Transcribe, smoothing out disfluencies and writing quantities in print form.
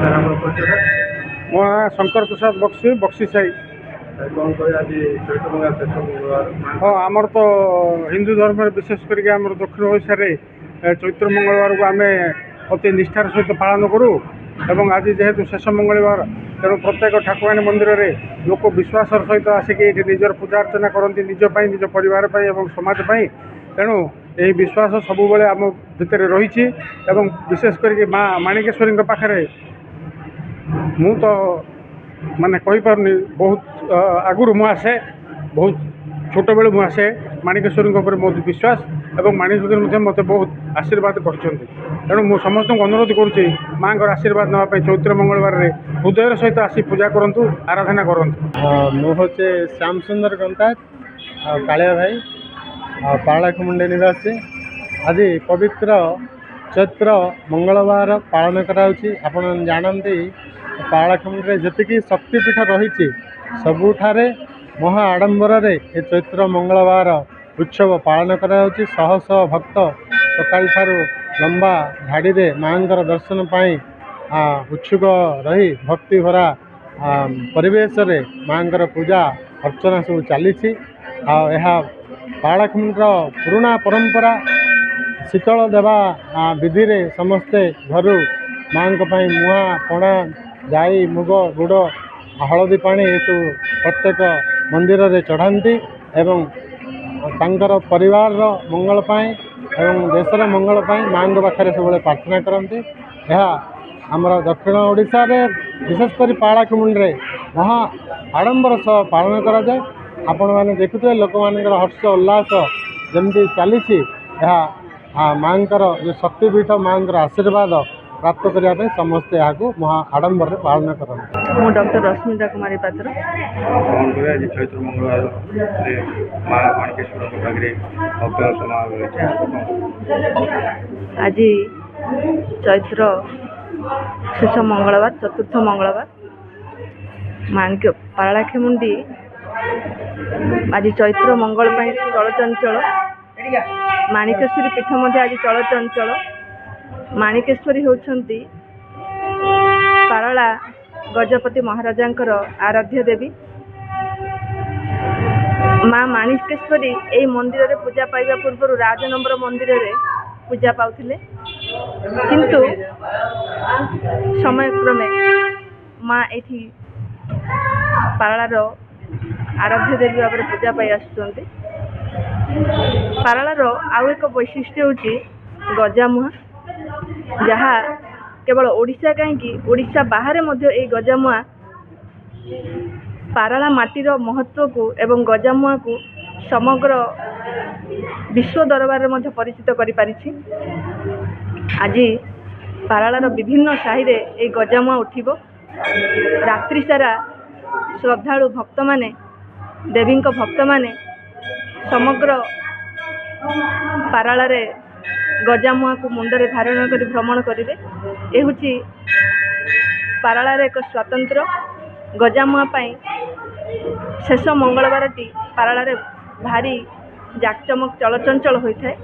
Sir ଆମର ପରିଚୟ ମୋ ନାଁ ଶଙ୍କର ପ୍ରସାଦ ବକ୍ସି, ବକ୍ସି ସାହି। କ'ଣ କହିବେ ଆଜି ଚୈତ୍ର ମଙ୍ଗଳବାର ଶେଷ ମଙ୍ଗଳବାର? ହଁ, ଆମର ତ ହିନ୍ଦୁ ଧର୍ମରେ ବିଶେଷ କରିକି ଆମର ଦକ୍ଷିଣ ଓଡ଼ିଶାରେ ଚୈତ୍ର ମଙ୍ଗଳବାରକୁ ଆମେ ଅତି ନିଷ୍ଠାର ସହିତ ପାଳନ କରୁ। ଏବଂ ଆଜି ଯେହେତୁ ଶେଷ ମଙ୍ଗଳବାର, ତେଣୁ ପ୍ରତ୍ୟେକ ଠାକୁରାଣୀ ମନ୍ଦିରରେ ଲୋକ ବିଶ୍ୱାସର ସହିତ ଆସିକି ଏଠି ନିଜର ପୂଜା ଅର୍ଚ୍ଚନା କରନ୍ତି, ନିଜ ପାଇଁ, ନିଜ ପରିବାର ପାଇଁ ଏବଂ ସମାଜ ପାଇଁ। ତେଣୁ ଏହି ବିଶ୍ୱାସ ସବୁବେଳେ ଆମ ଭିତରେ ରହିଛି। ଏବଂ ବିଶେଷ କରିକି ମା ମାଣିକେଶ୍ୱରୀଙ୍କ ପାଖରେ ମୁଁ ତ ମାନେ କହିପାରୁନି, ବହୁତ ଆଗରୁ ମୁଁ ଆସେ, ବହୁତ ଛୋଟବେଳୁ ମୁଁ ଆସେ। ମାଣିକେଶ୍ୱରୀଙ୍କ ଉପରେ ବହୁତ ବିଶ୍ୱାସ ଏବଂ ମାଣିକେଶ୍ୱରୀ ମଧ୍ୟ ମୋତେ ବହୁତ ଆଶୀର୍ବାଦ କରିଛନ୍ତି। ତେଣୁ ମୁଁ ସମସ୍ତଙ୍କୁ ଅନୁରୋଧ କରୁଛି, ମାଆଙ୍କର ଆଶୀର୍ବାଦ ନେବା ପାଇଁ ଚୈତ୍ର ମଙ୍ଗଳବାରରେ ହୃଦୟର ସହିତ ଆସି ପୂଜା କରନ୍ତୁ, ଆରାଧନା କରନ୍ତୁ। ମୁଁ ହେଉଛି ଶ୍ୟାମ ସୁନ୍ଦର ଗନ୍ତାର ଆଉ କାଳିଆ ଭାଇ ଆଉ ପାରଳାଖେମୁଣ୍ଡି ନିବାସୀ। ଆଜି ପବିତ୍ର ଚୈତ୍ର ମଙ୍ଗଳବାର ପାଳନ କରାଯାଉଛି। ଆପଣ ଜାଣନ୍ତି ପାରଳାଖେମୁଣ୍ଡିରେ ଯେତିକି ଶକ୍ତିପୀଠ ରହିଛି ସବୁଠାରେ ମହା ଆଡ଼ମ୍ବରରେ ଏ ଚୈତ୍ର ମଙ୍ଗଳବାର ଉତ୍ସବ ପାଳନ କରାଯାଉଛି। ଶହ ଶହ ଭକ୍ତ ସକାଳଠାରୁ ଲମ୍ବା ଧାଡ଼ିରେ ମାଆଙ୍କର ଦର୍ଶନ ପାଇଁ ଉତ୍ସୁକ ରହି ଭକ୍ତିଭରା ପରିବେଶରେ ମାଆଙ୍କର ପୂଜା ଅର୍ଚ୍ଚନା ସବୁ ଚାଲିଛି। ଆଉ ଏହା ପାରଳାଖେମୁଣ୍ଡିର ପୁରୁଣା ପରମ୍ପରା। ଶୀତଳ ଦେବା ବିଧିରେ ସମସ୍ତେ ଘରୁ ମାଆଙ୍କ ପାଇଁ ମୁଆଁ, ପଣା, ଜାଇ, ମୁଗ, ଗୁଡ଼, ହଳଦୀ ପାଣି ଏସବୁ ପ୍ରତ୍ୟେକ ମନ୍ଦିରରେ ଚଢ଼ାନ୍ତି ଏବଂ ତାଙ୍କର ପରିବାରର ମଙ୍ଗଳ ପାଇଁ ଏବଂ ଦେଶର ମଙ୍ଗଳ ପାଇଁ ମାଆଙ୍କ ପାଖରେ ସବୁବେଳେ ପ୍ରାର୍ଥନା କରନ୍ତି। ଏହା ଆମର ଦକ୍ଷିଣ ଓଡ଼ିଶାରେ ବିଶେଷ କରି ପାରଳାଖେମୁଣ୍ଡିରେ ମହା ଆଡ଼ମ୍ବର ସହ ପାଳନ କରାଯାଏ। ଆପଣମାନେ ଦେଖୁଥିବେ ଲୋକମାନଙ୍କର ହର୍ଷ ଉଲ୍ଲାସ ଯେମିତି ଚାଲିଛି। ଏହା ମାଆଙ୍କର ଯେଉଁ ଶକ୍ତିପୀଠ, ମାଆଙ୍କର ଆଶୀର୍ବାଦ ପ୍ରାପ୍ତ କରିବା ପାଇଁ ସମସ୍ତେ ଏହାକୁ ମହା ଆଡ଼ମ୍ବରରେ ପାଳନ କରନ୍ତି। ମୁଁ ଡକ୍ଟର ରଶ୍ମିତା କୁମାରୀ ପାତ୍ର। କ'ଣ କହିବେ ଆଜି ଚୈତ୍ର ମଙ୍ଗଳବାରରେ ମା ମାଣିକେଶ୍ୱରଙ୍କ ପାଖରେ ଭକ୍ତର ସମାଗମ ରହିଛି? ଆଜି ଚୈତ୍ର ଶେଷ ମଙ୍ଗଳବାର, ଚତୁର୍ଥ ମଙ୍ଗଳବାର। ପାରଳାଖେମୁଣ୍ଡି ଆଜି ଚୈତ୍ର ମଙ୍ଗଳ ପାଇଁ ଚଳଚଞ୍ଚଳ। ମାଣିକେଶ୍ୱରୀ ପୀଠ ମଧ୍ୟ ଆଜି ଚଳଚଞ୍ଚଳ। ମାଣିକେଶ୍ୱରୀ ହେଉଛନ୍ତି ପାରଳା ଗଜପତି ମହାରାଜାଙ୍କର ଆରାଧ୍ୟ ଦେବୀ। ମା ମାଣିକେଶ୍ୱରୀ ଏହି ମନ୍ଦିରରେ ପୂଜା ପାଇବା ପୂର୍ବରୁ ରାଜନମ୍ବର ମନ୍ଦିରରେ ପୂଜା ପାଉଥିଲେ, କିନ୍ତୁ ସମୟକ୍ରମେ ମା ଏଠି ପାରଳାର ଆରାଧ୍ୟ ଦେବୀ ଭାବରେ ପୂଜା ପାଇ ଆସୁଛନ୍ତି। ପାରଳାର ଆଉ ଏକ ବୈଶିଷ୍ଟ୍ୟ ହେଉଛି ଗଜାମୁହାଁ, ଯାହା କେବଳ ଓଡ଼ିଶା କାହିଁକି, ଓଡ଼ିଶା ବାହାରେ ମଧ୍ୟ ଏହି ଗଜାମୁହାଁ ପାରଳା ମାଟିର ମହତ୍ତ୍ୱକୁ ଏବଂ ଗଜାମୁହାଁକୁ ସମଗ୍ର ବିଶ୍ୱ ଦରବାରରେ ମଧ୍ୟ ପରିଚିତ କରିପାରିଛି। ଆଜି ପାରଳାର ବିଭିନ୍ନ ସାହିରେ ଏହି ଗଜାମୁହାଁ ଉଠିବ। ରାତ୍ରି ସାରା ଶ୍ରଦ୍ଧାଳୁ ଭକ୍ତମାନେ, ଦେବୀଙ୍କ ଭକ୍ତମାନେ ସମଗ୍ର ପାରଳାରେ ଗଜାମୁହାଁକୁ ମୁଣ୍ଡରେ ଧାରଣ କରି ଭ୍ରମଣ କରିବେ। ଏ ହେଉଛି ପାରଳାର ଏକ ସ୍ୱତନ୍ତ୍ର। ଗଜାମୁହାଁ ପାଇଁ ଶେଷ ମଙ୍ଗଳବାରଟି ପାରଳାରେ ଭାରି ଜାକଜମକ ଚଳଚଞ୍ଚଳ ହୋଇଥାଏ।